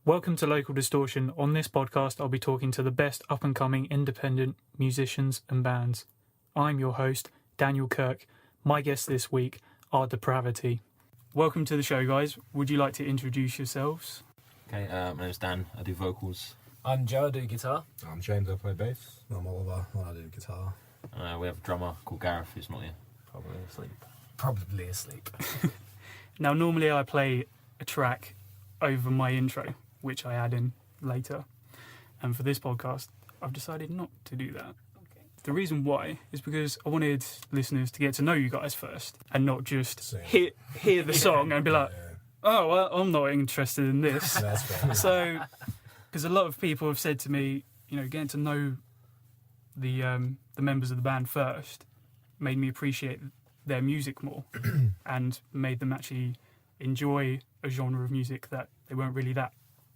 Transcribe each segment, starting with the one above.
Welcome to Local Distortion. On this podcast, I'll be talking to the best up-and-coming independent musicians and bands. I'm your host, Daniel Kirk. My guests this week are Depravity. Welcome to the show, guys. Would you like to introduce yourselves? Okay, my name's Dan. I do vocals. I'm Joe, I do guitar. I'm James, I play bass. I'm Oliver, I do guitar. We have a drummer called Gareth who's not here. Probably asleep. Now, normally I play a track over my intro, which I add in later. And for this podcast, I've decided not to do that. Okay. The reason why is because I wanted listeners to get to know you guys first and not just hear the song and be like, oh, well, I'm not interested in this. That's fair. So, because a lot of people have said to me, you know, getting to know the members of the band first made me appreciate their music more and made them actually enjoy a genre of music that they weren't really that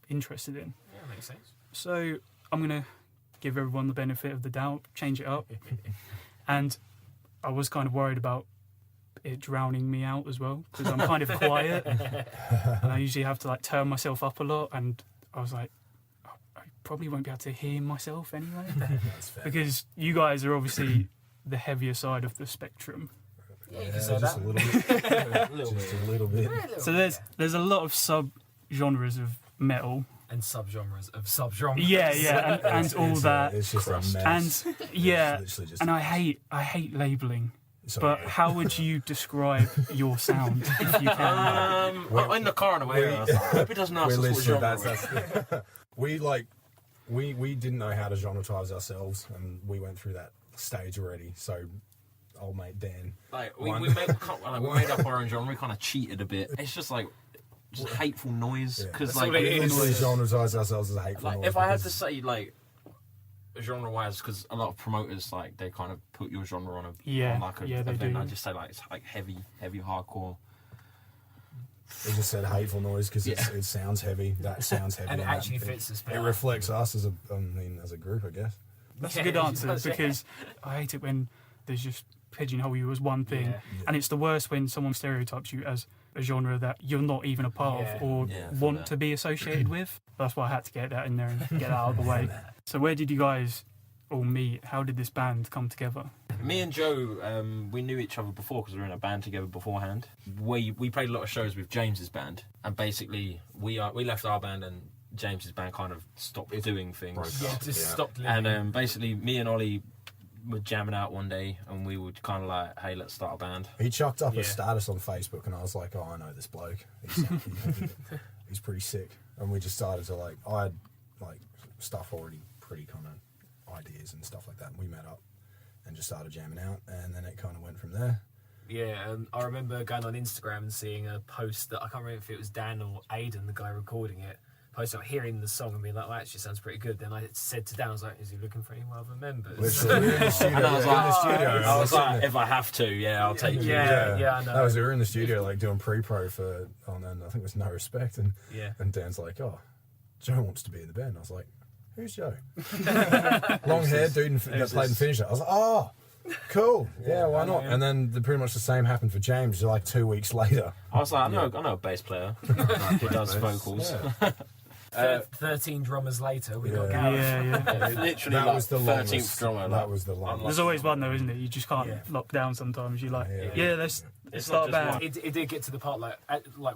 interested in. Yeah, makes sense. So I'm going to give everyone the benefit of the doubt, change it up. And I was kind of worried about it drowning me out as well, because I'm kind of quiet and I usually have to like turn myself up a lot, and I was like, I probably won't be able to hear myself anyway. That's fair. Because you guys are obviously the heavier side of the spectrum. Yeah, you can say just that. a little bit. Just a little bit. So there's a lot of sub-genres of metal. And subgenres of subgenres. Yeah, and all that. It's just a mess. And yeah, It's literally just and a I hate labelling. So, But yeah. how would you describe your sound if you can? In the car on the way, I was like, I hope it doesn't ask we're us what literally genre we're in. we didn't know how to genretize ourselves, and we went through that stage already. So, old mate Dan, Like, we made up our own genre. We kind of cheated a bit. It's just like hateful noise. Because That's like, all it is. we genretize ourselves as a hateful like noise. if I had to because- say like genre-wise, because a lot of promoters like they kind of put your genre on Yeah, on like a yeah, they event. do. I just say like it's like heavy hardcore. we just said hateful noise because it sounds heavy. That sounds heavy, And it that- actually fits the It spell. reflects us as a group, I guess. That's a good answer, because I hate it when there's just pigeonhole you as one thing. Yeah. And it's the worst when someone stereotypes you as a genre that you're not even a part of or Yeah, want that. to be associated with. That's why I had to get that in there and get that out of the way. So where did you guys all meet? How did this band come together? Me and Joe, we knew each other before because we were in a band together beforehand. We played a lot of shows with James's band, and basically we left our band and James's band kind of stopped doing things. Yeah, just stopped living. And basically me and Ollie were jamming out one day, and we were kind of like, "Hey, let's start a band." He chucked up Yeah. a status on Facebook, and I was like, "Oh, I know this bloke. He's pretty sick." And we just started to I had like stuff already, pretty kind of ideas and stuff like that. And we met up and just started jamming out, and then it kind of went from there. Yeah, and I remember going on Instagram and seeing a post that I can't remember if it was Dan or Aidan, the guy recording it, post out hearing the song and being like, "Well, actually sounds pretty good." Then I said to Dan, I was like, "Is he looking for any other members?" Literally, we were in the studio. And I was we were in the like, studio. I was sitting like, there. if I have to, yeah, I'll take you. Yeah, I know. That was we were in the studio like doing pre-pro for and then I think it was No Respect, and Yeah. and Dan's like, "Oh, Joe wants to be in the band." I was like, "Who's Joe?" Long hair dude that played and finished it. I was like, "Oh, cool, yeah, why not?" And then pretty much the same happened for James. Like 2 weeks later, I was like, I know a bass player who does vocals. Yeah. 13 drummers later, we got Yeah. Gareth. Yeah. Literally, That like, was the 13th longest. drummer. That was the longest. There's always one though, isn't it? You just can't Yeah. lock down sometimes. You're like, Yeah. let's It's start a not just band. It did get to the part like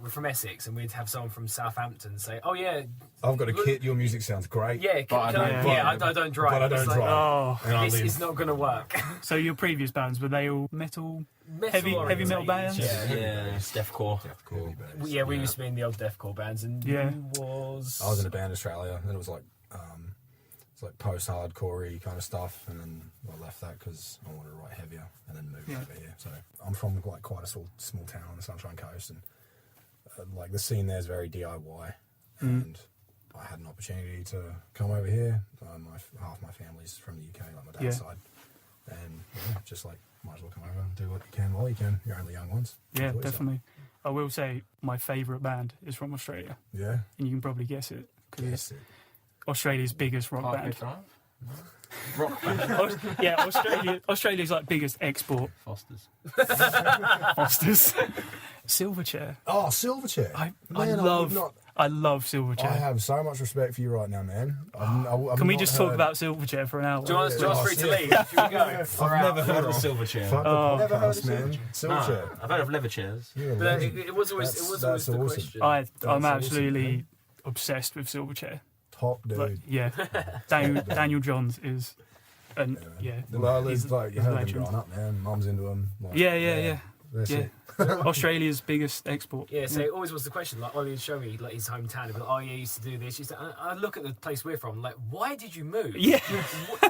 we're from Essex and we'd have someone from Southampton say, "Oh yeah, I've got a kit. Your music sounds great. yeah, But I don't drive. I don't drive." But I don't It's like, drive. Oh, And I This live. is not going to work. so your previous bands, were they all metal? Heavy Metal metal bands? Yeah. Yeah, deathcore. Cool. We used to be in the old deathcore bands, and Yeah. you was. I was in a band in Australia, and it was like it's like post-hardcore-y kind of stuff, and then I left that because I wanted to write heavier, and then moved over here. So I'm from like quite a small town on the Sunshine Coast, and like the scene there is very DIY, and I had an opportunity to come over here. Half my family's from the UK, like my dad's side, and just like might as well come over and do what you can while you can. You're only young ones. Yeah, Enjoy yourself. definitely. I will say my favourite band is from Australia, Yeah. and you can probably guess it because Yes. it's Australia's biggest rock Parkway band. Drive? No. Rock band. Yeah, Australia's like biggest export. Fosters. Fosters. Silverchair. Oh, Silverchair. I Man, love would not- I love Silverchair. I have so much respect for you right now, man. I've Can we not just talk heard- about Silverchair for an hour? Do you want us free to Yeah. leave? Should we go? I've never heard of Silverchair. Fuck the Oh. podcast, Never heard of man. No, Silverchair. I've heard of leather chairs. You're a But legend. it was always That's the awesome. question. I'm That's awesome, absolutely man. obsessed with Silverchair. Top dude. Like, yeah, Daniel Johns is, and yeah, Well, he's, it's like, he's you a heard them legend. growing up, man. Mum's into them. Like, Yeah. That's Yeah. it. Australia's biggest export. Yeah, so it always was the question. Like Ollie would show me like his hometown, and be like, "Oh yeah, I used to do this." Used to, and I look at the place we're from, like, why did you move? Yeah.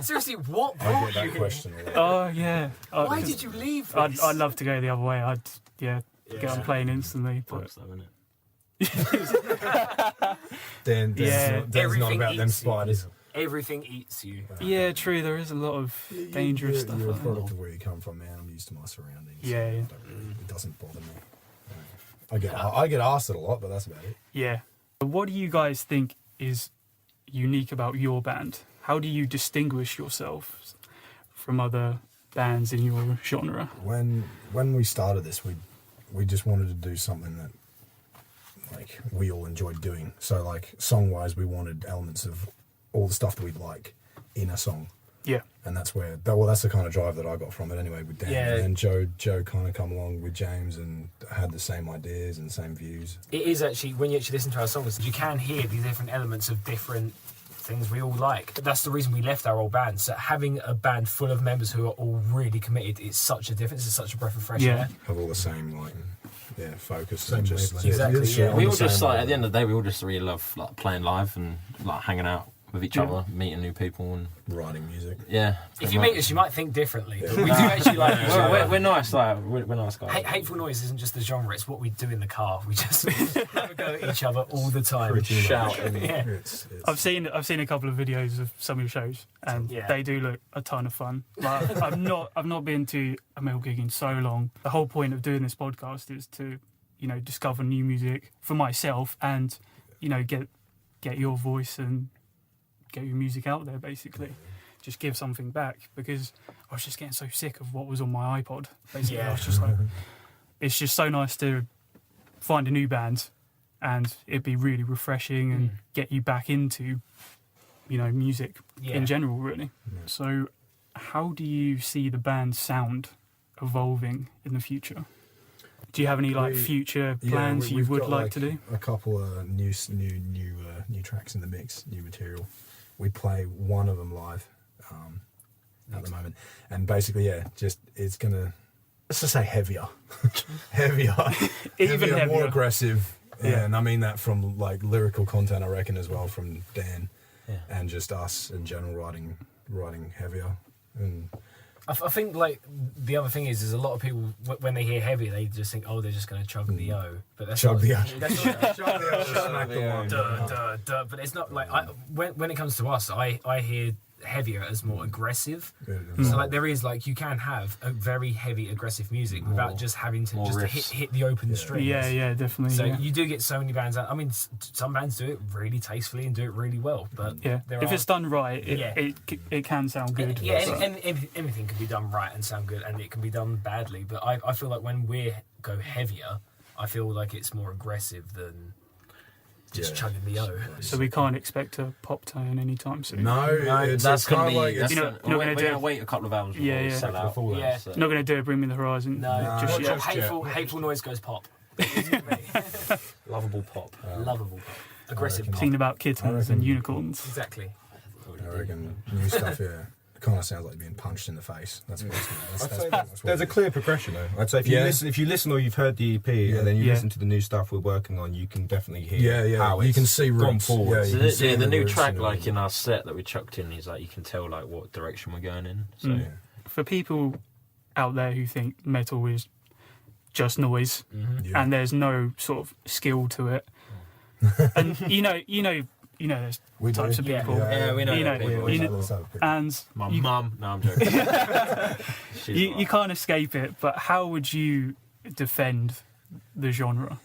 Seriously, what I brought get you that here? question a lot. Oh yeah. Why did you leave? I'd This? love to go the other way. I'd get on a plane instantly. But Fuck's that, innit? Then Yeah. Dan's not Everything about them eats you. spiders. Everything eats you. yeah, true. There is a lot of dangerous you're, stuff. You're a out there. product of where you come from, man. I'm used to my surroundings. Yeah. It doesn't bother me. I get asked it a lot, but that's about it. Yeah. What do you guys think is unique about your band? How do you distinguish yourselves from other bands in your genre? When we started this, we just wanted to do something that like we all enjoyed doing. So like song wise, we wanted elements of all the stuff that we'd like in a song. Yeah. And that's where, well, that's the kind of drive that I got from it anyway with Dan. Yeah. And then Joe kind of come along with James and had the same ideas and same views. It is actually, when you actually listen to our songs, you can hear the different elements of different things we all like. That's the reason we left our old band. So having a band full of members who are all really committed, it's such a difference. It's such a breath of fresh Yeah. air. Have all the same like, focus. Same and just, wavelength. Exactly, shit yeah. on We the all just same like at the wavelength. end of the day, we all just really love like playing live and like hanging out with each Yeah. other, meeting new people, and writing music. yeah. If you meet us, you might think differently, but we do actually like each We're, other. we're, we're nice, like we're nice guys. Hateful noise isn't just the genre; it's what we do in the car. We just have a go at each other all the time. Shout and Yeah. It's I've seen a couple of videos of some of your shows, and Yeah. they do look a ton of fun. Like, I've not been to a metal gig in so long. The whole point of doing this podcast is to, discover new music for myself and, get your voice and get your music out there. Basically, just give something back, because I was just getting so sick of what was on my iPod. Basically, Yeah. I was just like, it's just so nice to find a new band, and it'd be really refreshing and get you back into, music Yeah. in general, really. So, how do you see the band's sound evolving in the future? Do you have any future plans you we've would got, like to do? A couple of new tracks in the mix, new material. We play one of them live at the moment, and basically, it's gonna, let's just say heavier, Even more heavier. aggressive. Yeah. And I mean that from like lyrical content, I reckon, as well, from Dan, Yeah. and just us in general writing heavier. And I think like the other thing is a lot of people when they hear heavy, they just think, oh, they're just going to chug the O, but that's Chug not, the O. That's not, smack the one. duh, but it's not like when it comes to us, I hear heavier as more aggressive. So like there is like you can have a very heavy aggressive music without just having to more just riffs. hit the open strings. Yeah, definitely. So yeah. you do get so many bands out. I mean, some bands do it really tastefully and do it really well, but Yeah, there if are, it's done right, Yeah. it can sound good. yeah, but- and anything can be done right and sound good, and it can be done badly. But I feel like when we go heavier, I feel like it's more aggressive than just chugging the O. So we can't expect a pop turn anytime soon. No, it's That's kind gonna of be. like That's You know- gonna, you're not we're gonna do gonna it. wait a couple of albums before Yeah, we yeah. sell out. Yeah. So. Not going to do it. Bring Me the Horizon. No, just not yet. just hateful noise goes pop. Lovable pop. Lovable pop. Aggressive reckon- pop. Singing about kittens and unicorns. Exactly. I reckon new stuff. Yeah, it kind of sounds like being punched in the face. That's what it's I'd say that's what there's it a is. clear progression though. I'd say Yeah. if you listen or you've heard the EP and then you Yeah. listen to the new stuff we're working on, you can definitely hear Yeah. how You it's can see gone roots. forward. Yeah, So you can see the new roots track, and like in our set that we chucked in, is like you can tell like what direction we're going in. So Mm. For people out there who think metal is just noise Yeah. and there's no sort of skill to it, and there's We do. types of Yeah. people, Yeah, we know you know, that people. you know, Let's have a quick- and my you, mum. No, I'm joking. She's you like- can't escape it. But how would you defend the genre?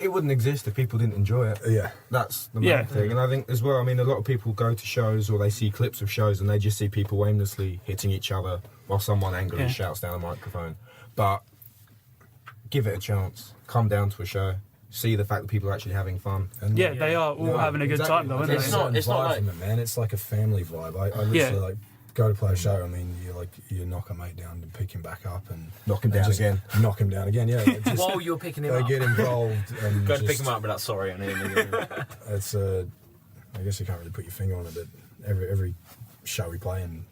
It wouldn't exist if people didn't enjoy it. Yeah. That's the main Yeah. thing. And I think as well, I mean, a lot of people go to shows or they see clips of shows and they just see people aimlessly hitting each other while someone angrily Yeah. shouts down a microphone. But give it a chance. Come down to a show. see the fact that people are actually having fun. And Yeah, they are all having a good time though, aren't It's they? not- like- from it, man. It's like a family vibe. I literally like go to play a show. I mean, you knock a mate down and pick him back up and Knock him down just again. Knock him down again. Yeah, it just, While you're picking him they up. get involved and Go to just, pick him up without sorry on him. It's I guess you can't really put your finger on it, but every show we play, and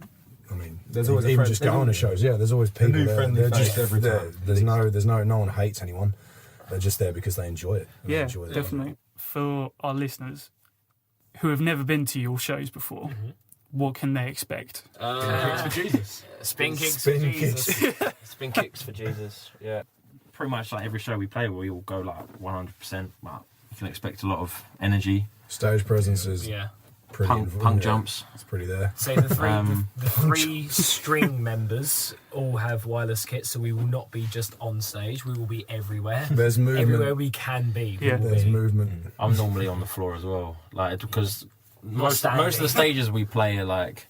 I mean, There's always a even friend- just there's going to always- shows. Yeah, there's always people new there. friendly They're face just every there. time. There's no one hates anyone. They're just there because they enjoy it. And they Yeah, enjoy definitely. For our listeners who have never been to your shows before, what can they expect? Kicks for Jesus. Spin kicks Spin for Jesus. Spin kicks for Jesus. Yeah. Pretty much like every show we play, we all go like 100%. Well, you can expect a lot of energy, Stage presence is Yeah. pretty punk jumps. It's pretty there. So the three, Um, the three string members all have wireless kits, so we will not be just on stage. We will be everywhere. There's movement. Everywhere we can be. we Yeah. will There's be. movement. I'm normally on the floor as well, like because most of standing. the stages we play are like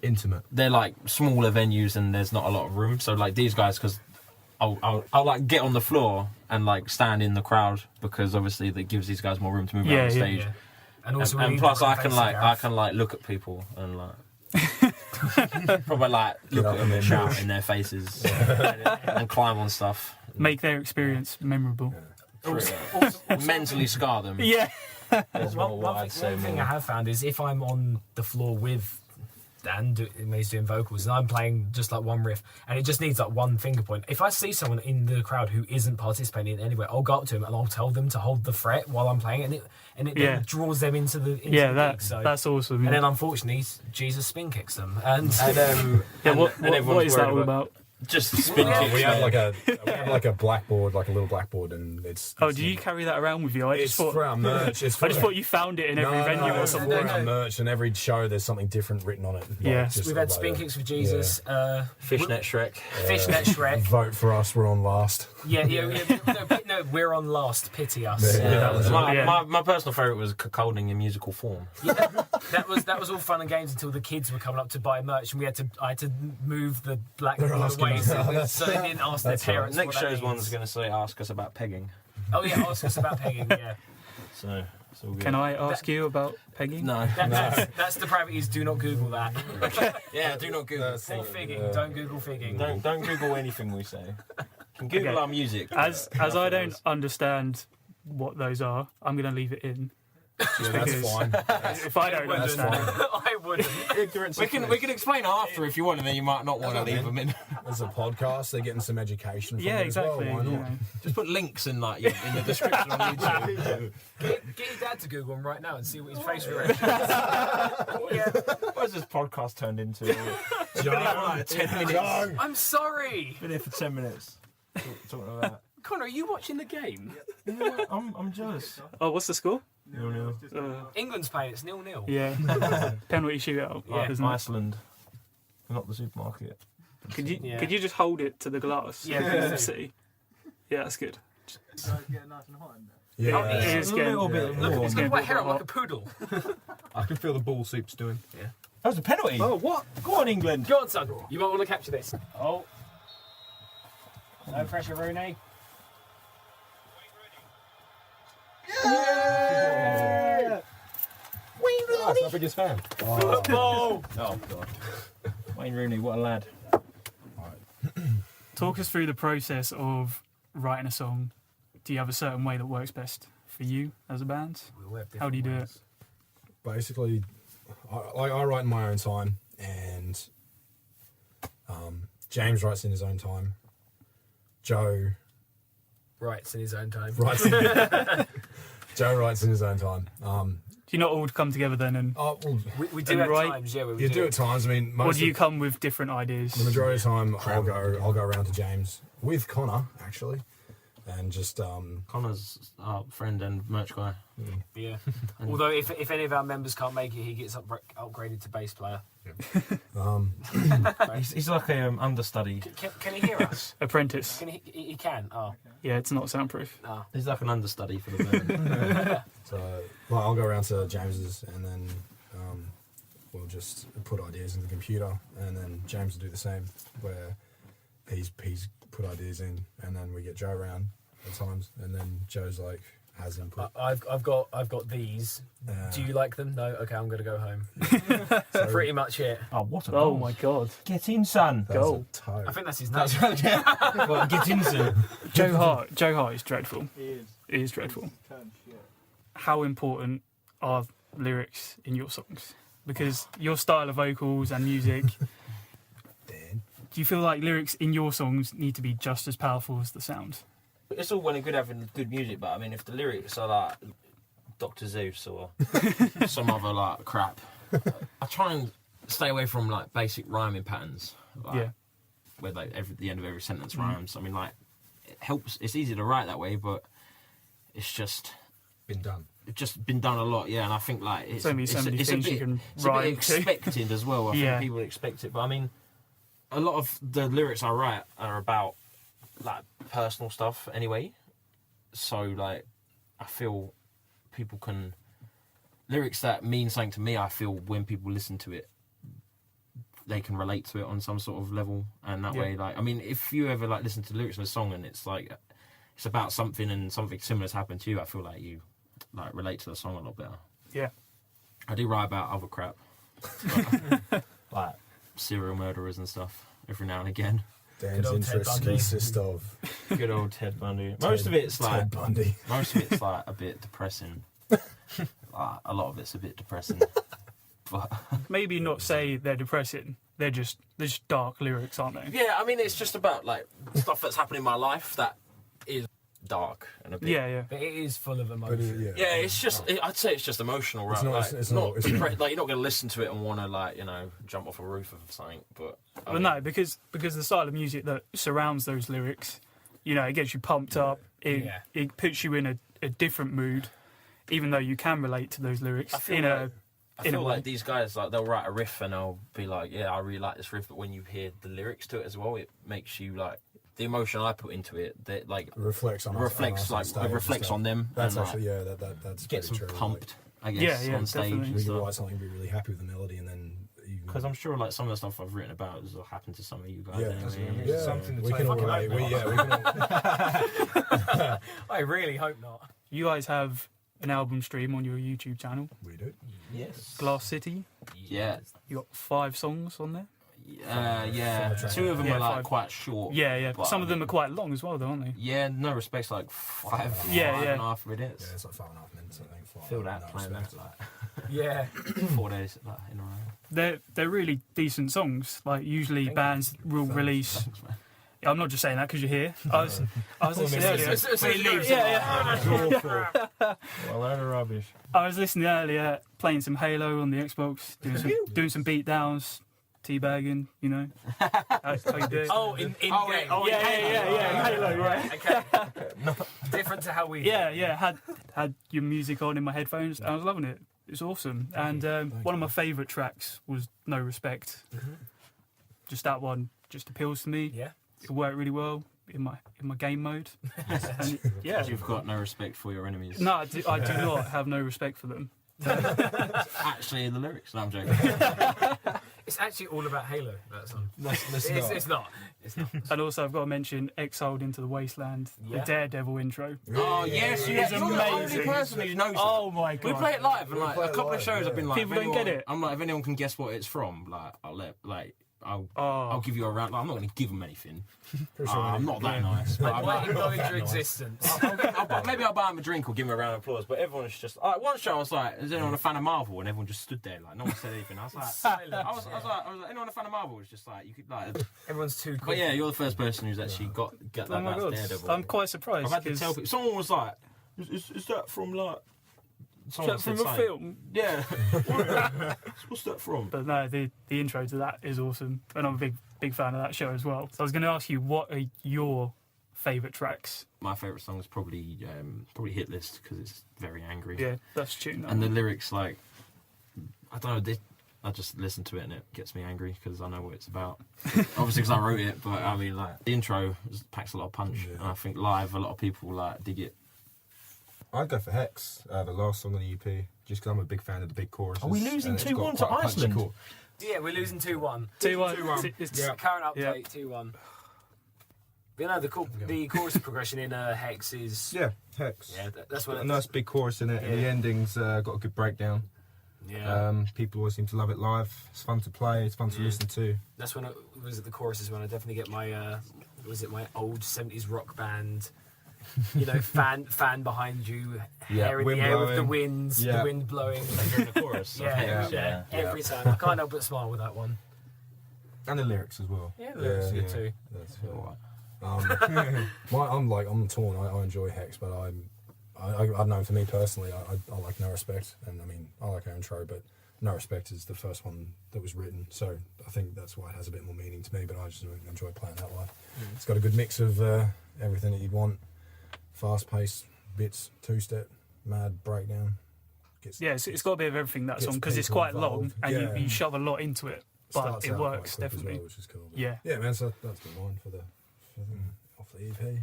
Intimate. they're like smaller venues and there's not a lot of room. So like these guys, because I'll like get on the floor and like stand in the crowd because obviously that gives these guys more room to move Yeah, around the yeah. stage. Yeah. And also, we And need plus, the I can face like look at people and like probably like look at them and shout in their faces and climb on stuff, Make their experience memorable. mentally scar them. Yeah. Is more what I'd say one thing more. I have found is if I'm on the floor with Dan, he's doing vocals, and I'm playing just like one riff, and it just needs like one finger point. If I see someone in the crowd who isn't participating in any way, I'll go up to him and I'll tell them to hold the fret while I'm playing, and it Yeah. then draws them into the gig. So. That's awesome. And then unfortunately, Jesus spin kicks them, and yeah, what everyone's is that all worried about? Just spin Yeah. kicks. We have like a blackboard, like a little blackboard, and it's. Oh, do you carry that around with you? I It's just for our merch. It's for I just thought you found it in every venue or it's something. for our merch, and every show there's something different written on it. Like, Yeah. just we've had like spin a- kicks for Jesus, Fishnet Shrek. Fishnet Shrek. Vote for us. We're on last. Yeah. No, we're on last. Pity us. Yeah, that was My personal favourite was cuckolding in musical form. That was all fun and games until the kids were coming up to buy merch, and I had to move the blackboard asking away us. so they didn't ask their That's right. parents. Next what that show's means. one's going to say, ask us about pegging. Oh yeah, ask us about pegging. Yeah, So it's all good. Can I ask you about pegging? No. that's Depravity's. Do not Google that. Yeah, do not Google. Or figging. Don't Google figging. Don't Google anything we say. You can Google Okay. our music. As I don't understand what those are, I'm going to leave it in. Yeah, that's because- fine. If I don't That's understand, fine. I wouldn't. Ignorance. We can explain after if you want, and then you might not want to leave them in. There's a podcast. They're getting some education. From yeah, it as well. exactly. Why you not? know. Just put links in like in the description on YouTube. Get your dad to Google him right now and see what his face reaction is. Yeah. What's this podcast turned into? Like 10 minutes. I'm sorry, Been here for 10 minutes. Talking about. Connor. Are you watching the game? Yeah, I'm jealous. Oh, what's the score? 0-0. England's playing. It's 0-0. Yeah, penalty shootout. Yeah. Isn't it? Iceland, not the supermarket. Could you Yeah. could you just hold it to the glass? Yeah, to see. Yeah, that's good. Yeah. Oh, it It's a getting- little bit it's warm. getting Look a at my bit hair. I'm like hot. a poodle. I can feel the ball soup's doing. That was a penalty. Oh, what? Go on, England. Go on, son. You might want to capture this. Oh. No pressure, Rooney. Oh, that's my biggest fan. Football. Oh God. Wayne Rooney, what a lad. Talk us through the process of writing a song. Do you have a certain way that works best for you as a band? How do you do it? Basically, I write in my own time, and James writes in his own time. Joe Writes in his own time. writes. Joe writes in his own time. Do you not all come together then and Well, We do And have right- times, yeah, where we you do at times. I mean, or most do you of, come with different ideas? the majority of the time, I'll go around to James with Connor actually, and just Connor's our friend and merch guy. Yeah. Although if any of our members can't make it, he gets upgraded to bass player. He's like a understudy. Can he hear us? Apprentice. Can he can. Oh. Yeah, it's not soundproof. No. He's like an understudy for the band. so I'll go around to James's, and then we'll just put ideas in the computer, and then James will do the same, where he's put ideas in, and then we get Joe around, at times, and then Joe's like has input. I've got these. Do you like them? No. Okay, I'm gonna go home. So Pretty much it. Oh, what a Oh goal. my god. Get in, son. that was goal. a toe. I think that's his name. Well, get in, son. Joe Hart is dreadful. He is. It is dreadful. Turn shit. How important are lyrics in your songs? Because your style of vocals and music, Dan. do you feel like lyrics in your songs need to be just as powerful as the sound? It's all well and good having good music, but I mean, if the lyrics are like Dr. Zeus or some other like crap, I try and stay away from like basic rhyming patterns. Like, Yeah. Where like the end of every sentence rhymes. I mean, like it helps. It's easy to write that way, but it's just Been done. it's just been done a lot. Yeah, and I think like it's There's only so many it's things a bit, you can it's a bit rhyme to. expected as well. I Yeah. think people expect it, but I mean, a lot of the lyrics I write are about like personal stuff anyway. So like, I feel people can lyrics that mean something to me. I feel when people listen to it, they can relate to it on some sort of level, and that Yeah. way, like, I mean, if you ever like listen to lyrics of a song and it's like it's about something and something similar has happened to you, I feel like you like relate to the song a lot better. Yeah. I do write about other crap, like serial murderers and stuff every now and again. Dan's old Ted interests Bundy. consist of Good old Ted Bundy. Most of it's like Ted Bundy. most of it's like a bit depressing. A lot of it's a bit depressing. But Maybe not say they're depressing. They're just dark lyrics, aren't they? yeah, I mean, it's just about like stuff that's happened in my life that is dark and a bit. Yeah, yeah. But it is full of But emotion. Yeah, it's just. I'd say it's just emotional, right? It's not- like, it's not- like you're not going to listen to it and want to like jump off a roof of something. But I Well, mean, no, because the style of music that surrounds those lyrics, it gets you pumped up. Yeah. It puts you in a different mood, even though you can relate to those lyrics I feel in a I in a feel way. like these guys like they'll write a riff and they'll be like, yeah, I really like this riff, but when you hear the lyrics to it as well, it makes you like the emotion I put into it. That like reflects on us reflects on us on like stage reflects and stuff. on them. That's and, actually like, that's gets pretty them true. pumped. I guess Yeah, on stage definitely. and We can stuff. write something, be really happy with the melody, and then Because I'm sure like some of the stuff I've written about has happened to some of you guys. yeah, Anyway. yeah, Something to we take can all fucking relate. hope We can all, I really hope not. You guys have an album stream on your YouTube channel, we do. Yes. Glass City. Yeah. You got 5 songs on there. Yeah. Five Two of them Yeah, are like 5. quite short. Yeah, yeah. But, Some of them are quite long as well, though, aren't they? Yeah, no respects like five Yeah, and yeah. a half minutes. Yeah, it's like 5.5 minutes, I think. for Feel that no playing respect. that like Yeah. 4 days like, in a row. They're really decent songs. Like usually Thank bands will release. Thanks, man. I'm not just saying that because you're here. I was listening earlier. Well, that rubbish. I was listening earlier, playing some Halo on the Xbox, doing some beat downs, teabagging. How you do it? Oh, in game. yeah, Halo, right? Okay. Different to how we. Yeah. Had your music on in my headphones. I was loving it. It's awesome. And one of my favourite tracks was No Respect. Just that one just appeals to me. Yeah. It worked really well in my game mode. And yeah. You've got no respect for your enemies. No, I do not have no respect for them. Actually, in the lyrics. No, I'm joking. It's actually all about Halo. That song. It's It's not. not. It's not. And also, I've got to mention Exiled into the Wasteland, Yeah. the Daredevil intro. Oh yes, It's you're the only amazing. person who knows. Oh my We god! play it live, and like play a it couple of live, shows, yeah. I've been like, People if don't get anyone- it. I'm like, if anyone can guess what it's from, like, I'll Oh, give you a round. Like, I'm not going to give them anything. Pretty sure I'm not that nice. But I I'm might like, acknowledge your existence. maybe I'll buy them a drink or give them a round of applause. But everyone's just like, one show I was like, is anyone a fan of Marvel? And everyone just stood there, like no one said anything. I was like, Silence. I was like, anyone a fan of Marvel? It's just like you could like. Everyone's too But quick. yeah, you're the first person who's actually got oh that. my That's god! Daredevil. I'm quite surprised. I've had to 'cause tell people. Someone was like, "Is that from like?" Someone from said a something. film. Yeah. What's that from? But no, the intro to that is awesome, and I'm a big fan of that show as well. So I was going to ask you, what are your favourite tracks? My favourite song is probably Hit List because it's very angry. Yeah, that's a tune. That And the one. lyrics, like, I don't know, I just listen to it and it gets me angry because I know what it's about. Obviously because I wrote it, but I mean, like, the intro packs a lot of punch, Yeah. and I think live a lot of people like dig it. I'd go for Hex, the last song on the EP, just because I'm a big fan of the big choruses. Are we losing and it's got 2-1 to quite a punchy Iceland? chord. Yeah, we're losing 2-1. 2-1. It's Current update 2-1. But no, the chorus progression in Hex is Hex. yeah, that's what Got a nice big chorus in it, and the ending's got a good breakdown. Yeah. People always seem to love it live. It's fun to play. It's fun to listen to. That's when the choruses when I definitely get my my old 70s rock band. You know, fan behind you, hair in the air with the winds, the wind blowing. During the chorus. Every time. I can't help but smile with that one. And the lyrics as well. Yeah, the lyrics are good too. That's I'm torn. I enjoy Hex, but I don't know. For me personally, I like No Respect, and I mean I like our intro, but No Respect is the first one that was written, so I think that's why it has a bit more meaning to me. But I just enjoy playing that live. It's got a good mix of everything that you'd want: fast-paced bits, two-step, mad breakdown. It's got a bit of everything, that song, because it's quite long and you shove a lot into it, but it works definitely. Well, which is cool. Yeah, man. So that's been mine for the off the EP.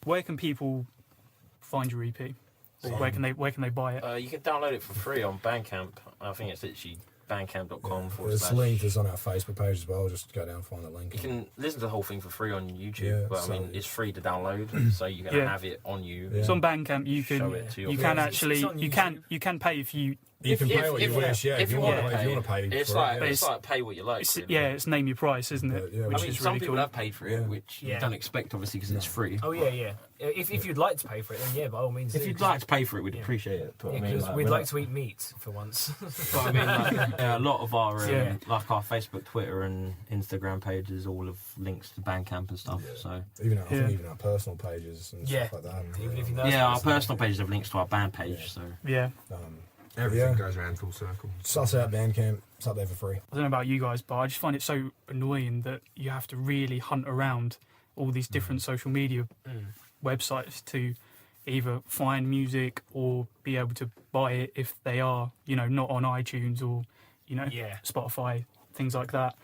Where can people find your EP? Or where can they buy it? You can download it for free on Bandcamp. I think it's literally bandcamp.com / It's linked. It's on our Facebook page as well. Just go down and find the link. You can listen to the whole thing for free on YouTube, but I mean it's free to download, so you can have it on you. It's on Bandcamp. You can show it to your you can pay if you. You can pay what you wish, if you want to pay. It's like pay what you like. Really. It's name your price, isn't it? I mean, some people have paid for it, which you don't expect, obviously, because it's free. Oh yeah. If you'd like to pay for it, then by all means. If you'd like to pay for it, we'd appreciate it. But because we'd like to eat meat for once. But I mean, a lot of our like our Facebook, Twitter, and Instagram pages all have links to Bandcamp and stuff. So I think even our personal pages and stuff like that. Even if you know our personal pages have links to our band page. So everything goes around full circle. Suss out Bandcamp. It's up there for free. I don't know about you guys, but I just find it so annoying that you have to really hunt around all these different social media websites to either find music or be able to buy it if they are, not on iTunes or, Spotify, things like that.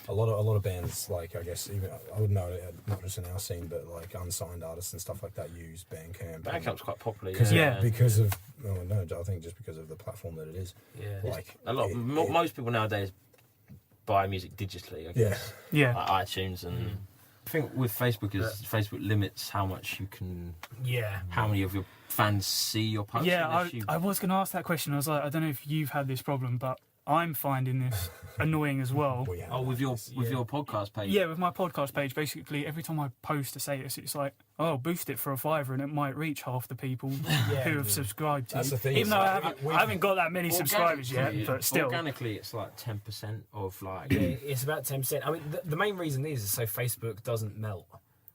A lot of bands, like I guess even I would know it, not just in our scene, but like unsigned artists and stuff like that use Bandcamp. Bandcamp's quite popular. Because of I think just because of the platform that it is. Yeah. Like most people nowadays buy music digitally. I guess. Yeah. Like iTunes and. I think with Facebook Facebook limits how much you can. Yeah. How many of your fans see your post? Yeah, I was going to ask that question. I was like, I don't know if you've had this problem, but I'm finding this annoying as well. With your podcast page? Yeah, with my podcast page, basically every time I post a status, it's like, boost it for $5 and it might reach half the people who have subscribed to That's it. The thing. Even though I haven't got that many subscribers yet, but still. Organically, it's like 10% of like... Yeah, it's about 10%. I mean, the main reason is so Facebook doesn't melt.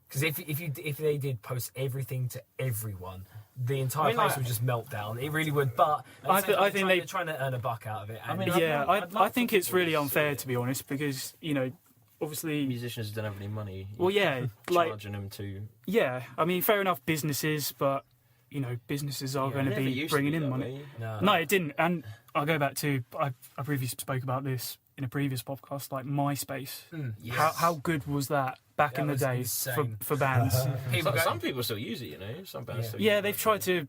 Because if they did post everything to everyone... the entire place would just melt down. It really would. But I think they're trying to earn a buck out of it. I think it's really unfair, to be honest, because obviously musicians don't have any money. Well, yeah, charging them to. Yeah, I mean, fair enough, businesses, but businesses are going to be bringing in money. No, it didn't. And I'll go back to I previously spoke about this in a previous podcast, like MySpace. How good was that? Back in the day for bands. Some people still use it, Some bands still use it. they've tried to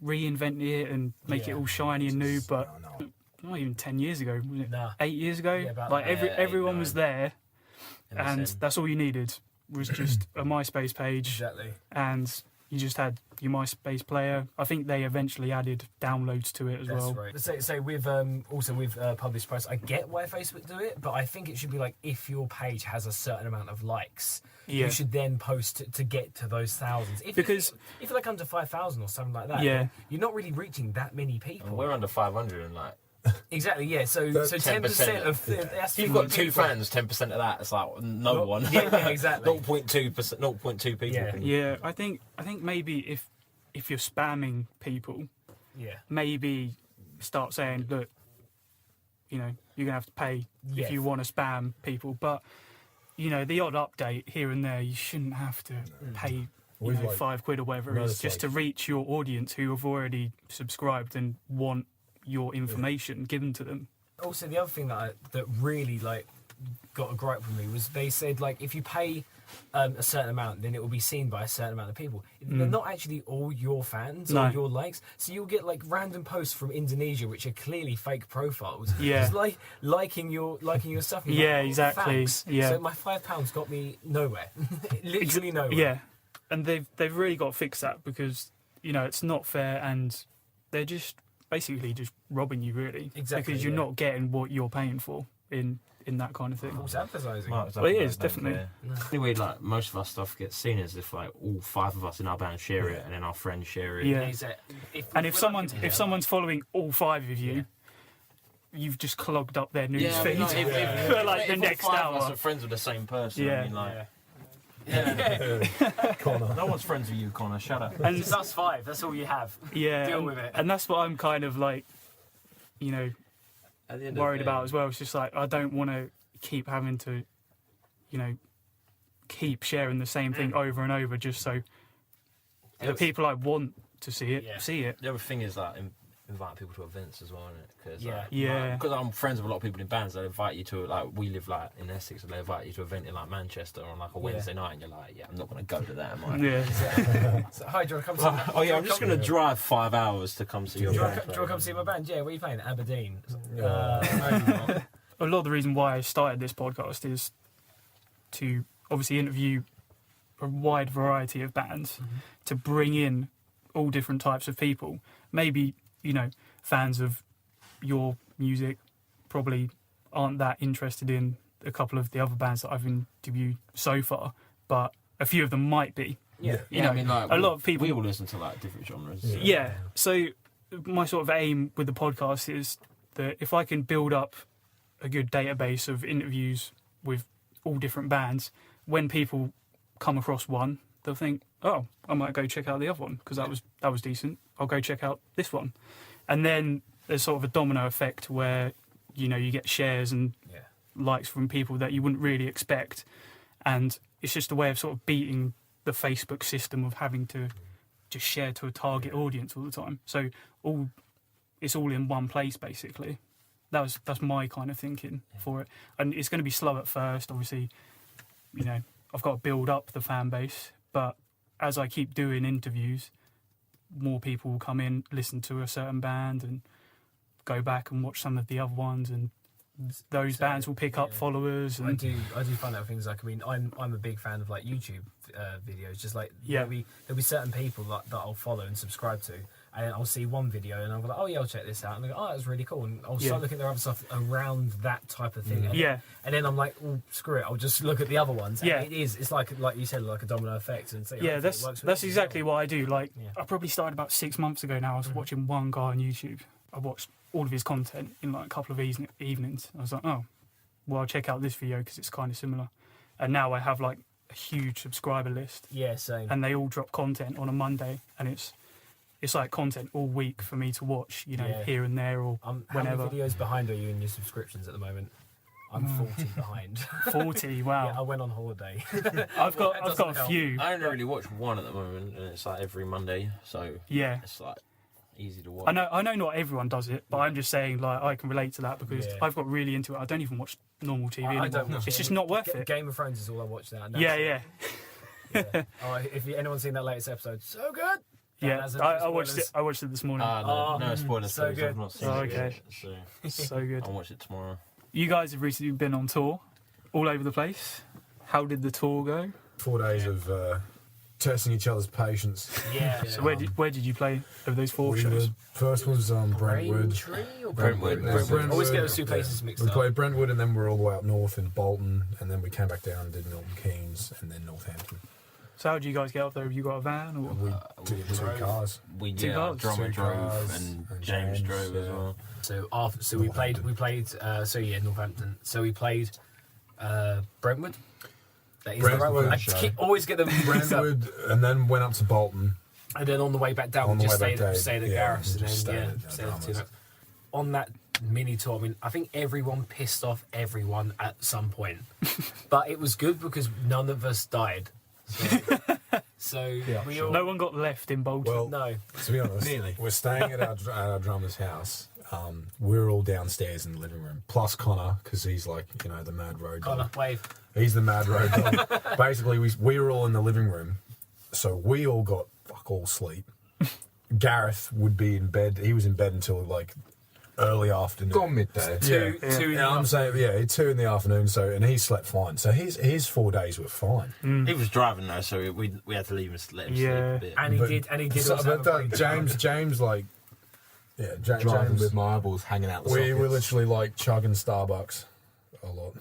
reinvent it and make it all shiny and new, but not even 10 years ago, was it? 8 years ago? Everyone was there, and that's all you needed was just a MySpace page, and you just had your MySpace player. I think they eventually added downloads to it as well. That's right. So with published posts, I get why Facebook do it, but I think it should be like if your page has a certain amount of likes, you should then post to get to those thousands. If you're like under 5,000 or something like that, you're not really reaching that many people. And we're under 500 and like. Exactly, yeah. So 10% of if you've got 2 fans, 10% of that is like no one. Yeah, exactly. 0.2%, 0.2 people. Yeah, I think maybe if you're spamming people, maybe start saying, look, you're gonna have to pay if you want to spam people, but the odd update here and there, you shouldn't have to pay. £5 or whatever it is, just to reach your audience who have already subscribed and want your information given to them. Also, the other thing that really got a gripe with me was they said like if you pay a certain amount, then it will be seen by a certain amount of people. They're not actually all your fans or your likes, so you'll get like random posts from Indonesia which are clearly fake profiles. Yeah. Just liking your stuff. And Yeah, like, exactly. thanks. Yeah. So my £5 got me nowhere. Literally nowhere. Yeah, and they've really got to fix that because it's not fair, and they're just basically just robbing you really. Exactly, because you're not getting what you're paying for in that kind of thing. False advertising. Well, it is definitely. Anyway, like most of our stuff gets seen as if like all 5 of us in our band share it, and then our friends share it. Yeah. And if someone's following all 5 of you, you've just clogged up their news feed for like the next all 5 hour. of us are friends with the same person. Yeah. I mean, like, Connor. no one's friends with you, Connor. Shut up. And It's us 5. That's all you have. yeah, Deal with it. And that's what I'm kind of like, At the end worried of the day, about as well. It's just like I don't want to keep having to, keep sharing the same thing over and over just so the people I want to see it see it. The other thing is like invite people to events as well, isn't it? Cause, Yeah. Because I'm friends with a lot of people in bands. They invite you to like we live like in Essex, and they invite you to an event in like Manchester on like a Wednesday night, and you're like, I'm not going to go to that, am I? Yeah. So, hi, do you want to come see Oh yeah, I'm just going to drive 5 hours to come see your Do you band. want to come see my band? Yeah, where are you playing? Aberdeen. A lot of the reason why I started this podcast is to obviously interview a wide variety of bands, to bring in all different types of people. Maybe, fans of your music probably aren't that interested in a couple of the other bands that I've interviewed so far, but a few of them might be. Yeah. I mean, like, a lot of people. We all listen to like different genres. Yeah. So my sort of aim with the podcast is that if I can build up a good database of interviews with all different bands, when people come across one, they'll think, oh, I might go check out the other one because that was decent. I'll go check out this one. And then there's sort of a domino effect where, you get shares and likes from people that you wouldn't really expect. And it's just a way of sort of beating the Facebook system of having to just share to a target audience all the time. So it's all in one place, basically. That's my kind of thinking for it. And it's going to be slow at first, obviously. I've got to build up the fan base, but as I keep doing interviews, more people will come in, listen to a certain band and go back and watch some of the other ones, and those bands will pick up followers. And I do find out things like, I'm a big fan of like YouTube videos, just like there'll be certain people that I'll follow and subscribe to, and I'll see one video and I'll be like, oh yeah, I'll check this out, and I go, oh, that's really cool, and I'll start looking at their other stuff around that type of thing. And then I'm like, oh, screw it, I'll just look at the other ones. And it's like you said, like a domino effect, and say, that's exactly what I do. Like I probably started about 6 months ago now. I was watching one guy on YouTube. I watched all of his content in like a couple of evenings. I was like, oh, well, I'll check out this video because it's kind of similar. And now I have like a huge subscriber list. Yeah, same. And they all drop content on a Monday, and it's like content all week for me to watch, here and there or whenever. How many videos behind are you in your subscriptions at the moment? I'm 40 behind. 40, wow. Yeah, I went on holiday. I've got a few. I only really watch one at the moment, and it's like every Monday, so it's like easy to watch. I know not everyone does it, but I'm just saying like I can relate to that because I've got really into it. I don't even watch normal TV anymore. I don't watch it's just not worth it. Game of Thrones is all I watch now. Yeah. Oh, if anyone's seen that latest episode, so good. Yeah, I watched it. I watched it this morning. No spoilers. So good. I've not seen Oh, it okay. yet, so So good. I'll watch it tomorrow. You guys have recently been on tour, all over the place. How did the tour go? 4 days of testing each other's patience. Yeah. So where did you play over those 4 shows? First was Brentwood. Brentwood. Always get those two places mixed We up. played Brentwood, and then we're all the way up north in Bolton, and then we came back down and did Milton Keynes, and then Northampton. So how did you guys get up there? Have you got a van or? We took 2 cars. Two cars. Drummer 2 drove cars, and and James James, drove as well. So we played Northampton. So we played Brentwood. That is the right one. I always get them mixed up. Brentwood, and then went up to Bolton. And then on the way back down, On we the just way back stayed down, at Gareth's, and and just then stayed stayed at at Dramas. on that mini tour. I think everyone pissed off everyone at some point, but it was good because none of us died. So we all No one got left in Bolton. Well, no. to be honest, Nearly. we're staying at our drummer's house, we're all downstairs in the living room, plus Connor, because he's like, you know, the mad road dog. Connor, wave. He's the mad road dog. Basically, we were all in the living room, so we all got fuck all sleep. Gareth would be in bed. He was in bed until like early afternoon. Gone midday. Two in the I'm saying, 2 in the afternoon. So, and he slept fine. So his 4 days were fine. He was driving though, so we had to leave him, let him sleep a bit. And he did. So, also have a but break. James, like, Driving James, with my eyeballs hanging out the we sockets. were literally like chugging Starbucks a lot.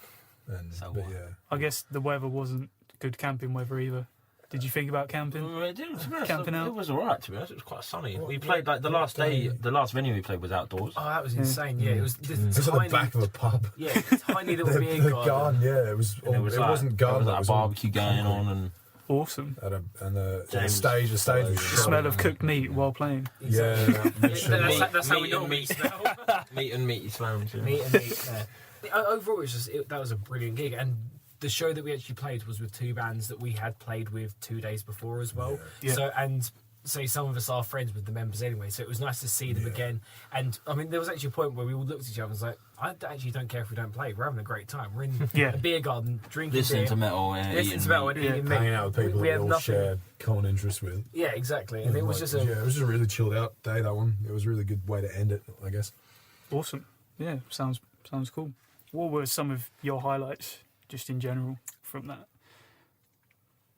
And So but what? yeah, I guess the weather wasn't good camping weather either. Did you think about camping? To be honest, Camping out? it was alright. To be honest, it was quite sunny. What- We played like the last venue we played was outdoors. Oh, that was insane. Yeah, it was this it was at tiny, the back of a pub. yeah, tiny little beer the garden. garden, yeah, it was. And It, like, wasn't there garden. was It like was a all barbecue going on, and Awesome. and the James stage was The shut. smell of cooked meat while playing. Yeah, literally. That's how we Meat and normally meat. smell. meat and meaty slams. Yeah. Meat and meat. Overall, that was a brilliant gig, and the show that we actually played was with 2 bands that we had played with 2 days before as well. Yeah. So some of us are friends with the members anyway, so it was nice to see them again. And I mean, there was actually a point where we all looked at each other and was like, I actually don't care if we don't play. We're having a great time. We're in a beer garden, drinking Listening beer, to metal, listening to metal, and eating meat. Hanging out with people We that have we all nothing. shared common interests with. Yeah, exactly. And it was just a it was just a really chilled out day, that one. It was a really good way to end it, I guess. Awesome. Yeah, sounds cool. What were some of your highlights, just in general, from that?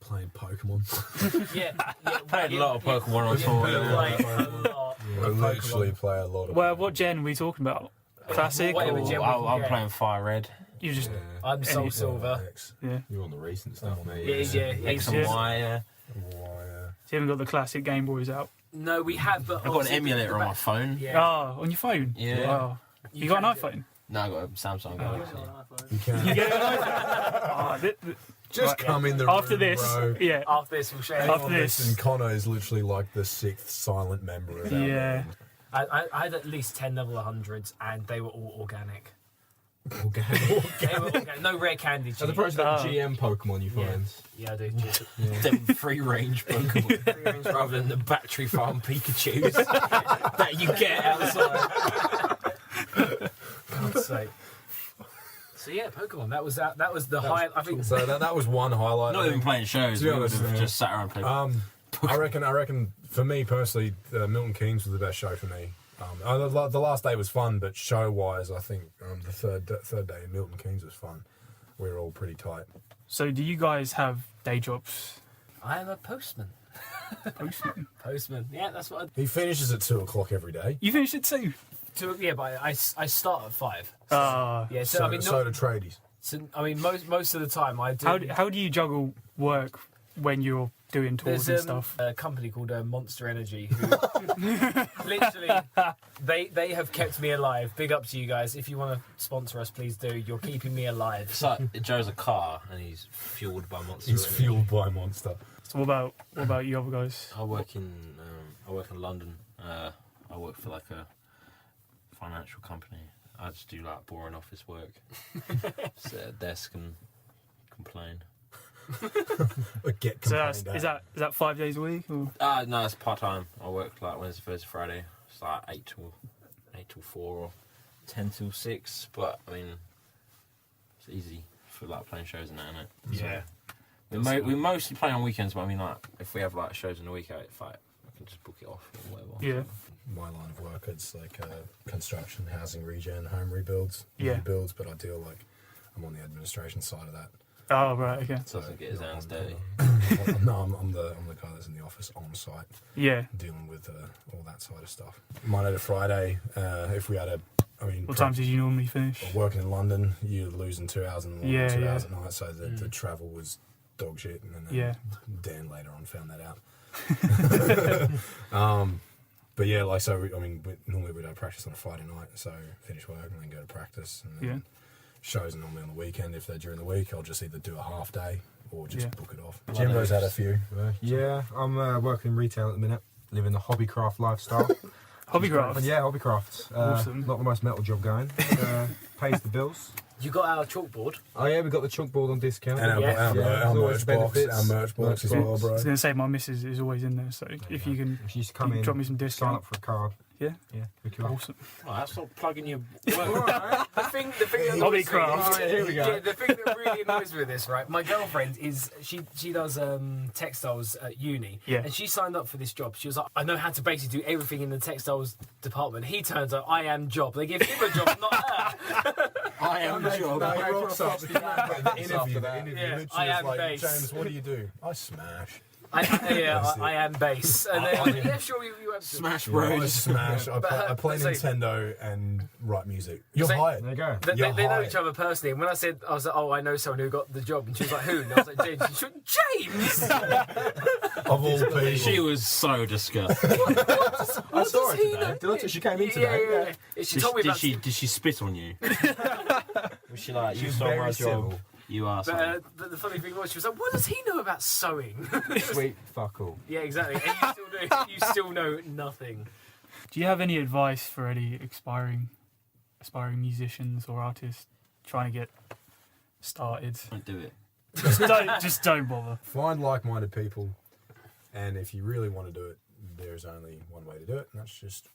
Playing Pokemon. Played a lot of Pokemon on tour. Like a lot I of literally Pokemon. play a lot of Well, Pokemon. what gen are we talking about? Classic? Whatever Or gen. I'm Yeah. playing Fire Red, you just I'm Soul Any- Silver. X. yeah. You're on the recent stuff, mate. Yeah. X and Yeah. Y. Yeah. Why, So you haven't got the classic Game Boys out? No, we have, but I've got an obviously emulator the on my back- phone. Yeah. Oh, on your phone? Yeah. Wow. You got an can iPhone? No, I got a Samsung Galaxy. You can. You get an iPhone? Oh, Just come in the after room, this, bro. yeah. After this, we'll share. After After this. this, and Connor is literally like the 6th silent member of that. Yeah. I had at least 10 level 100s, and they were all organic. Organic. They were organic. No rare candy. As opposed to Ah. the GM Pokemon you Yeah. find. Yeah, I do. Them free range Pokemon rather than the battery farm Pikachu's that you get outside. God's sake. So yeah, Pokemon. That was the high. I think. So that was one highlight. Not even playing shows. To be We would honest, have yeah. just sat around and played. I reckon for me personally, Milton Keynes was the best show for me. The last day was fun, but show-wise, I think the third day in Milton Keynes was fun. We were all pretty tight. So do you guys have day jobs? I am a postman. Postman. Yeah, that's what. He finishes at 2:00 every day. You finished it too? Yeah, but I start at 5. Yeah. So, I mean, so do tradies. most of the time I do. How do you juggle work when you're doing tours There's and stuff? a company called Monster Energy who literally they have kept me alive. Big up to you guys. If you want to sponsor us, please do. You're keeping me alive. It's like Joe's a car and he's fueled by Monster. He's Energy. fueled by Monster. So what about you other guys? I work in London. I work for like a financial company. I just do like boring office work. Sit at a desk and complain. Get So complained is at. that 5 days a week? Or? No, it's part time. I work like Wednesday, Thursday, Friday. It's like 8 till 4 or 10 till 6. But I mean, it's easy for like playing shows and that, isn't it? Yeah. We mostly play on weekends, but I mean, like if we have like shows in the week, I can just book it off or whatever. Yeah. My line of work, it's like construction, housing regen, home rebuilds, Yeah. rebuilds, but I'm on the administration side of that. Oh right. Okay. So doesn't get his hands dirty. No, I'm the guy that's in the office on site, Yeah. dealing with all that side of stuff. Monday to Friday, if we had What times did you normally finish? working in London, you're losing 2 hours in the morning, Yeah, 2 yeah. hours at night, so the travel was dog shit, and then Yeah. Dan later on found that out. But yeah, like so, normally we'd have practice on a Friday night, so finish work and then go to practice, and then Yeah. shows are normally on the weekend. If they're during the week, I'll just either do a half day or just Yeah. book it off. Jimbo's had a few. Yeah, I'm working in retail at the minute, living the hobbycraft lifestyle. Hobbycraft. Yeah, hobbycraft. Awesome. Not the most metal job going. Pays the bills. You got our chalkboard. Oh yeah, we got the chalkboard on discount. And our always merch box, benefits. our merch box as Merch well, box. I bro. was going to say my missus is always in there, so if you can If you used to come in, drop me some sign discount. up for a card. Yeah. Yeah, we can. Awesome. Oh, that's not plugging your. The thing that Hobby annoys me- craft. Here we go. Yeah, the thing that really annoys me with this, right? My girlfriend is she does textiles at uni, Yeah. and she signed up for this job. She was like, I know how to basically do everything in the textiles department. He turns out I am job. They give him a job, not her. I am No, job. no, he rocks up. The interview Yeah, literally I is am like, bass. James, what do you do? I smash. I am bass. And then, yeah, sure, you have to. Smash I Bros. smash. I play so- Nintendo and write music. You're So- hired. There you go. They You're know hired. each other personally, and when I said, I was like, oh, I know someone who got the job, and she was like, who? And I was like, James. She went, James! Of all people. She was so disgusted. I saw her does he today. know? Did I- she came in today. Yeah. She told me about... Did she spit on you? Was she like, you She's stole my very job? civil. You are But the funny thing was, she was like, what does he know about sewing? Sweet fuck all. Yeah, exactly. And you still know nothing. Do you have any advice for any aspiring musicians or artists trying to get started? Don't do it. Just don't bother. Find like-minded people, and if you really want to do it, there's only one way to do it, and that's just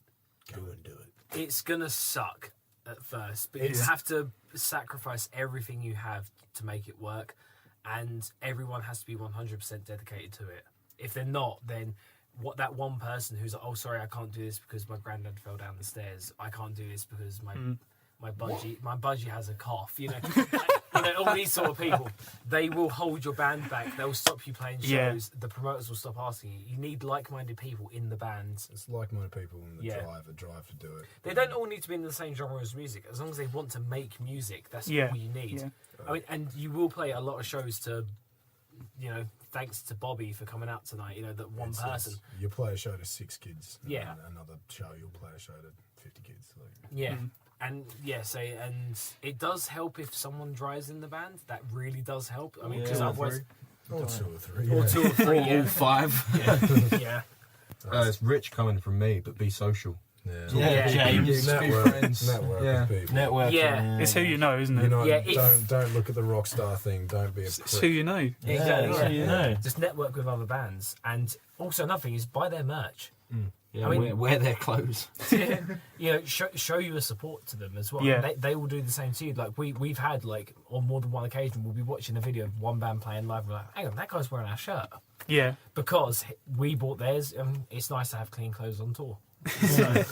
go and do it. It's going to suck at first, but you Yeah. have to sacrifice everything you have to make it work, and everyone has to be 100% dedicated to it. If they're not, then what that one person who's like, oh, sorry, I can't do this because my granddad fell down the stairs. I can't do this because my budgie has a cough. You know, all these sort of people, they will hold your band back. They'll stop you playing shows. Yeah. The promoters will stop asking you. You need like-minded people in the band. It's like-minded people and the Yeah. drive to do it. They don't all need to be in the same genre as music. As long as they want to make music, that's Yeah. all you need. Yeah. I mean, and you will play a lot of shows to, thanks to Bobby for coming out tonight. That one person. You play a show to 6 kids. And Yeah. then another show, you'll play a show to 50 kids. Yeah. And and it does help if someone drives in the band. That really does help. I mean, because Yeah. otherwise, Or 2 or 3. or 2 or 3, All yeah, 5. yeah. It's rich coming from me, but be social. Yeah, James. Network Yeah. with people. Network. Yeah. It's who you know, isn't it? Don't look at the rock star thing. Don't be a It's prick. who you know. Exactly. so you know. Just network with other bands, and also another thing is buy their merch. Yeah, I mean- wear their clothes. Show you a support to them as well. Yeah. They will do the same to you. Like we've had on more than one occasion, we'll be watching a video of one band playing live. And we're like, hang on, that guy's wearing our shirt Yeah. because we bought theirs. It's nice to have clean clothes on tour. So,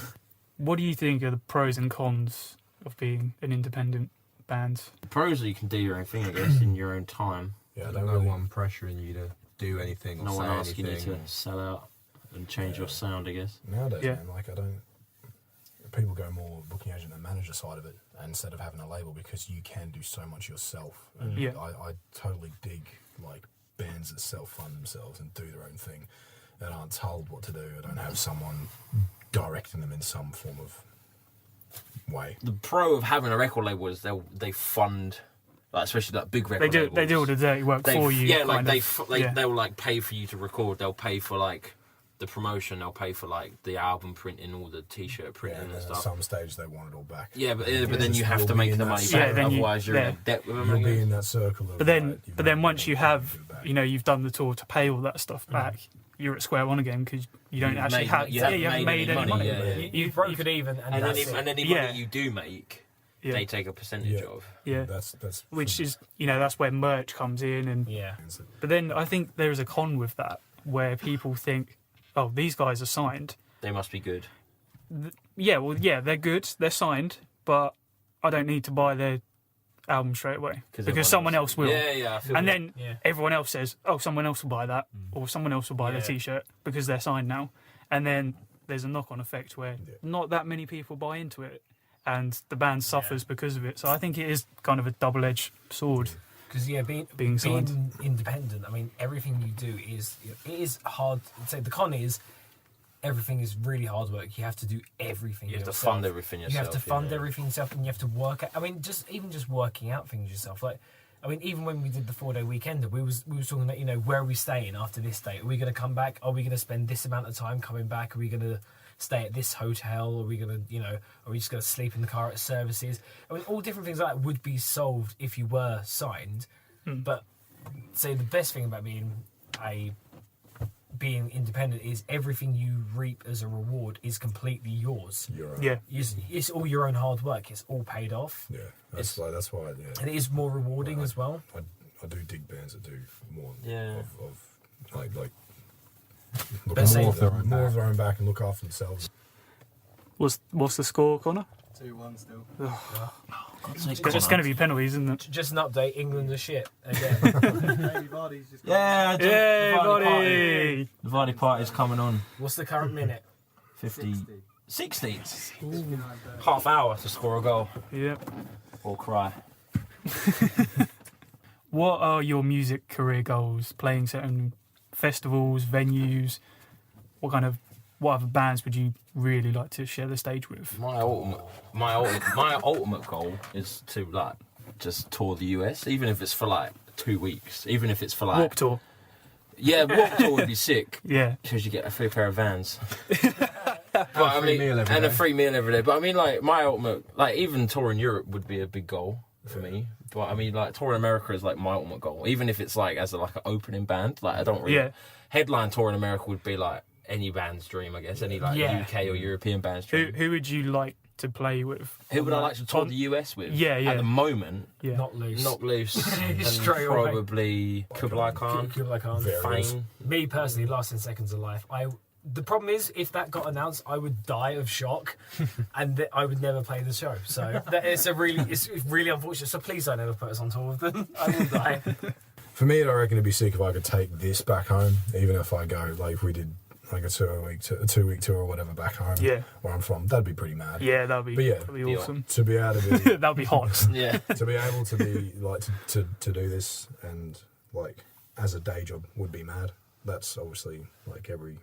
what do you think are the pros and cons of being an independent band? Pros are you can do your own thing, I guess, in your own time. Yeah, No one pressuring you to do anything or No say one asking you anything. to sell out and change your sound, I guess. Nowadays, Yeah. man, people go more booking agent and manager side of it instead of having a label because you can do so much yourself. And Yeah. I totally dig bands that self-fund themselves and do their own thing that aren't told what to do. I don't have someone directing them in some form of way. The pro of having a record label is they fund, especially big record labels. They do all the dirty work for you. Yeah, kind of. they'll pay for you to record. They'll pay for the promotion. They'll pay for the album printing, all the T-shirt Yeah, printing and and then at stuff. some stage they want it all back. Yeah, but then you have to You'll make be the in money that back. circle. Yeah, then Otherwise, you're yeah. in debt with them. You'll I be guess. in that circle of. But then you've once you made have, it back. you've done the tour to pay all that stuff back, you're at square one again because you don't You've actually made- have. you Yeah, haven't you haven't made made any any money, money. yeah, yeah. You broke it even, and And that's then it. any Yeah. money you do make, Yeah. they take a percentage Yeah. of. Yeah. That's Which is, that's where merch comes in, and Yeah. but then I think there is a con with that where people think, oh, these guys are signed. They must be good. Yeah, they're good, they're signed, but I don't need to buy their album straight away everyone because someone else will. Yeah, I feel And that. then Yeah. everyone else says, oh, someone else will buy that, or someone else will buy their Yeah. T-shirt because they're signed now. And then there's a knock-on effect where Yeah. not that many people buy into it, and the band suffers because of it. So I think it is kind of a double-edged sword. Because Being being signed. independent, I mean, everything you do it is hard. So the con is everything is really hard work. You have to do everything. You have to yourself. fund everything yourself. You have to fund yeah. everything yourself, and you have to work. I mean, just working out things yourself. Even when we did the 4-day weekend, we was talking about where are we staying after this date? Are we going to come back? Are we going to spend this amount of time coming back? Are we going to stay at this hotel? Are we going to are we just going to sleep in the car at services? I mean, all different things like that would be solved if you were signed. But say the best thing about being a being independent is everything you reap as a reward is completely yours. You're right. Yeah. It's all your own hard work. It's all paid off. Yeah, that's why. Yeah, And it is more rewarding as well. I do dig bands that do more. Yeah. Of like look Let's say more of their own back and look after themselves. What's the score, Connor? 2-1 still. It's going to be penalties, isn't it? Just an update, England are shit again. Baby Vardy's just Yeah, Yay, the buddy! Vardy party's coming on. What's the current minute? 50. 60. 60. Half hour to score a goal Yep. or cry. What are your music career goals? Playing certain festivals, venues? What other bands would you really like to share the stage with? My ultimate goal is to like just tour the US, even if it's for like 2 weeks, even if it's for like Warped Tour. Yeah, Warped Tour would be sick Yeah. because you get a free pair of Vans. But I mean, meal every and a day. free meal every day. But I mean, like my ultimate, like even touring Europe would be a big goal for me. But I mean, like touring America is like my ultimate goal, even if it's like as like an opening band. Like I don't really headline tour in America would be like any band's dream, I guess. Any like UK or European band's dream. Who would you like to play with? Who would I like to tour the US with? Yeah. At the moment, Yeah. Not loose. Not Loose. And Straight away. probably Kublai Khan. Kublai Khan. Fame. Me personally, Last 10 Seconds of Life. The problem is, if that got announced, I would die of shock, and I would never play the show. So it's really unfortunate. So please don't ever put us on tour with them. I will die. For me, I reckon it'd be sick if I could take this back home, even if I go like if we did like a 2-week tour or whatever back home, where I'm from. That'd be pretty mad. Yeah, that'd be awesome. To be able to be That'd be hot. Yeah. to be able to be like to do this and like as a day job would be mad. That's obviously like every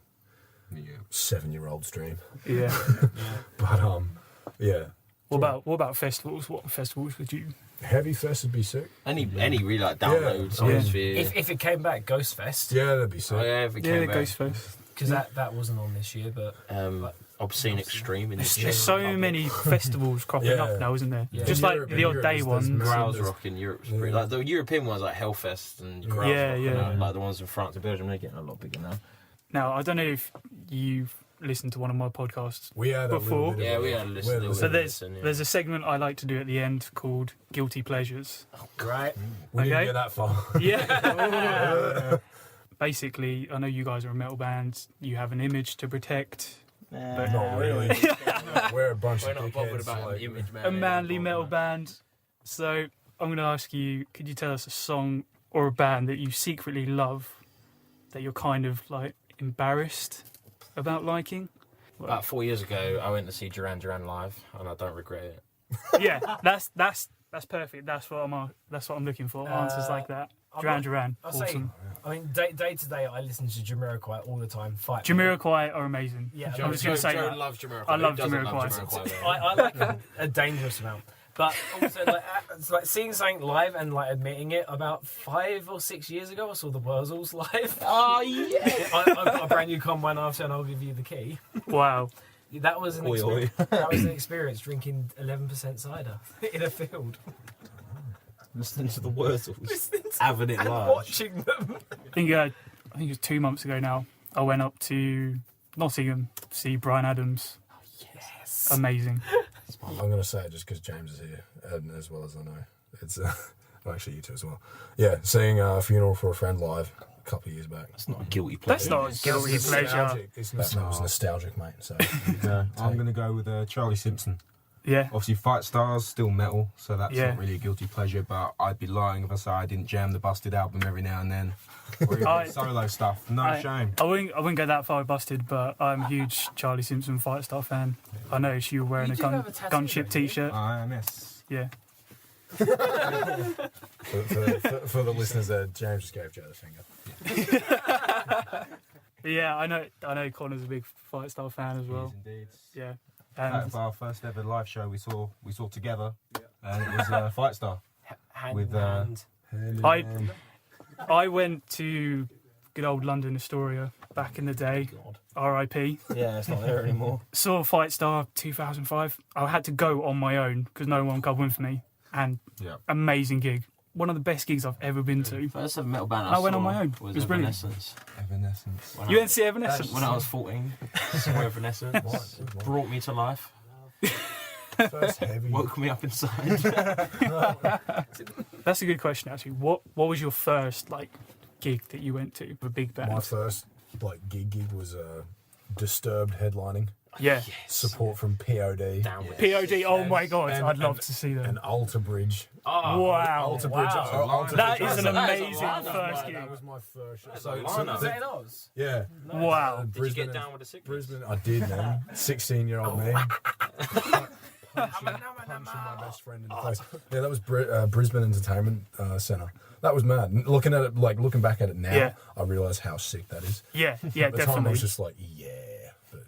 7-year-old's dream. Yeah. But yeah. What about festivals? What festivals would you? Heavy Fest would be sick. Any really like downloads, Yeah. Atmosphere. If it came back, Ghost Fest, Yeah, that'd be sick. Oh yeah, if it came back. Ghost Fest. because that wasn't on this year, but Obscene Extreme in the There's so many festivals cropping up now, isn't there? Yeah. Just In like Europe- the in odd Europe, day there's ones. massive- Grouse Rock in Europe's pretty, like the European ones like Hellfest and Grouse Rock, like the ones in France and Belgium, they're getting a lot bigger now. Now, I don't know if you've listened to one of my podcasts. We had a Before. little bit of Yeah, a- we had a listen. So there's a segment I like to do at the end called Guilty Pleasures. right. We didn't Okay. get that far. Yeah. Basically, I know you guys are a metal band. You have an image to protect. But Not really. We're a bunch We're of not bothered dickheads. about Like, the image, man. A manly metal band. So I'm going to ask you, could you tell us a song or a band that you secretly love that you're kind of like embarrassed about liking? About 4 years ago, I went to see Duran Duran live, and I don't regret it. Yeah, that's perfect. That's what I'm looking for. Answers like that. Duran, I'll say, awesome. I mean, day to day, I listen to Jamiroquai all the time. Fight. Jamiroquai are amazing. Yeah, I was going to say Joe that. loves Jamiroquai. I love Who doesn't Jamiroquai. I like a dangerous amount. But also, it's like seeing something live and like admitting it. About 5 or 6 years ago, I saw the Wurzels live. Oh yeah. I've got a brand new combine after, and I'll give you the key. Wow. That was an Oi, oi. that was an experience drinking 11% cider in a field, Listening to the Wurzels. Having it and live. watching them. I think it was 2 months ago now. I went up to Nottingham to see Bryan Adams. Yes. Amazing. I'm going to say it just because James is here, and as well as I know. It's well, actually you two as well. Yeah, seeing Funeral for a Friend live a couple of years back. That's not a guilty pleasure. That's not a guilty pleasure. Nostalgic. It was nostalgic, mate. So I'm going to go with Charlie Simpson. Yeah. Obviously, Fight Stars, still metal, so that's Yeah. not really a guilty pleasure, but I'd be lying if I say I didn't jam the Busted album every now and then. Or even solo stuff. No shame. I wouldn't go that far with Busted, but I'm a huge Charlie Simpson Fight Star fan. I noticed you were wearing You a do have a tattoo, gunship don't you? t-shirt. I am, yes. Yeah. for the listeners there, James just gave Joe the finger. But yeah, I know Connor's a big Fight Star fan as well. Yes, indeed. Yeah. That And was our first ever live show we saw together, and it was Fight Star. Hand With, in hand. I went to good old London Astoria back in the day. R.I.P. Yeah, it's not there anymore. Saw Fight Star 2005. I had to go on my own because no one covered for me. And amazing gig. one of the best gigs I've ever been to. First ever metal band I went on my own. Was It was brilliant. Evanescence. Evanescence. When You I- went to see Evanescence? When I was 14, saw Evanescence. Brought me to life. First heavy. Woke me up inside. That's a good question, actually. What was your first like gig that you went to with a big band? My first like gig was Disturbed headlining. Yeah. Support from POD. Down with POD. Oh my god, And- I'd love and- to see And them. Alter Bridge. Wow. Alter Bridge. Alter That Bridge. is an That is a amazing lineup, first man. gig. That was my first show. That's So, a so lineup. Was the- that in Oz? yeah. Wow. Did you Brisbane get and- down with the sickness? Brisbane, I did, man. 16-year-old me. Punching my best friend in the face. Yeah, that was Brisbane Entertainment Centre. That was mad. Looking back at it now, Yeah. I realise how sick that is. Yeah, At the time, I definitely. was just like, yeah. But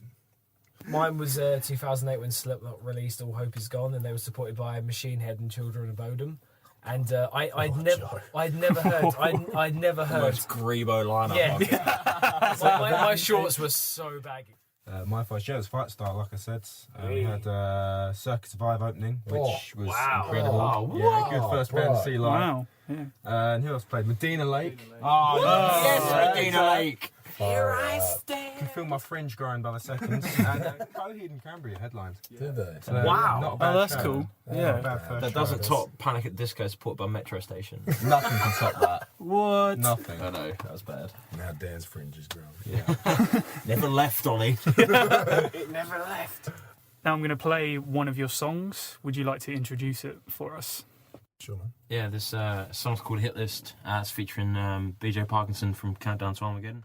Mine was 2008 when Slipknot released All Hope Is Gone, and they were supported by Machine Head and Children of Bodom. And I'd never heard. Most Grebo lineup. Yeah. my shorts were so baggy. My first show was Fight Style, like I said. We had Circus Vive opening, which was Wow. incredible. Oh, yeah, good first band to right. see live. Wow. Yeah. And who else played? Medina Lake. Oh, yes, Medina Lake. Here I You stand. can feel my fringe growing by the seconds. And Coheed and Cambria headlined. did they? So, Wow. Not a bad Oh, that's show. cool. Not a Yeah. bad first That show. doesn't top Panic at the Disco supported by Metro Station. Nothing can top that. What? Nothing. I know, that was bad. Now Dan's fringe is growing. Yeah. Never left, Ollie. It never left. Now I'm going to play one of your songs. Would you like to introduce it for us? Sure, man. Yeah, this song's called Hit List. It's featuring BJ Parkinson from Countdown to Armageddon.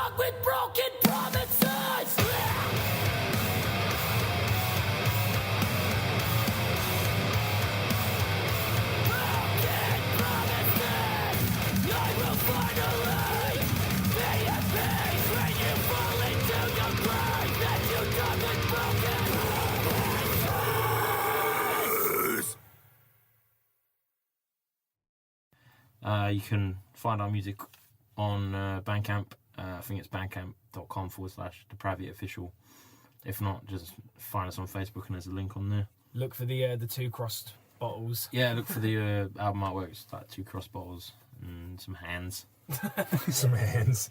drunk with broken promises. Broken promises. I will finally be at peace when you fall into the grave that you dug with broken promises. You can find our music on Bandcamp. I think it's bandcamp.com/Depravity Official. If not, just find us on Facebook and there's a link on there. Look for the two crossed bottles. Yeah, look for the album artwork. It's like 2 cross bottles and some hands. Some hands.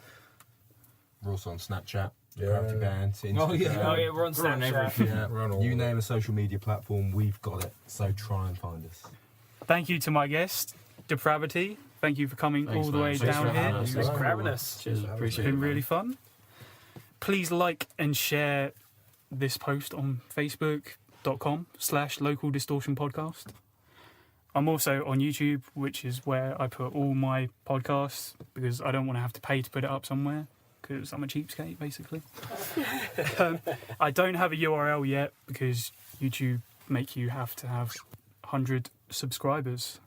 We're also on Snapchat, Yeah. Depravity Band, Instagram. Oh yeah, we're on We're on Snapchat. everything. Yeah, We're on all you of name a social media platform, we've got it. So try and find us. Thank you to my guest, Depravity. Thank you for coming Thanks, all the man. way Thanks down for having here. us. Thanks for having us. Cheers, It's appreciate been it. really fun. Please like and share this post on facebook.com/localdistortionpodcast. I'm also on YouTube, which is where I put all my podcasts because I don't want to have to pay to put it up somewhere because I'm a cheapskate, basically. I don't have a URL yet because YouTube make you have to have 100 subscribers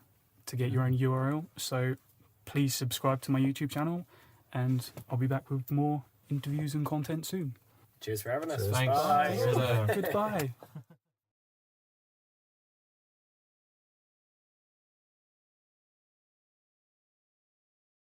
to get your own URL. So please subscribe to my YouTube channel and I'll be back with more interviews and content soon. Cheers for having us. Thanks. Bye. Cheers. Goodbye.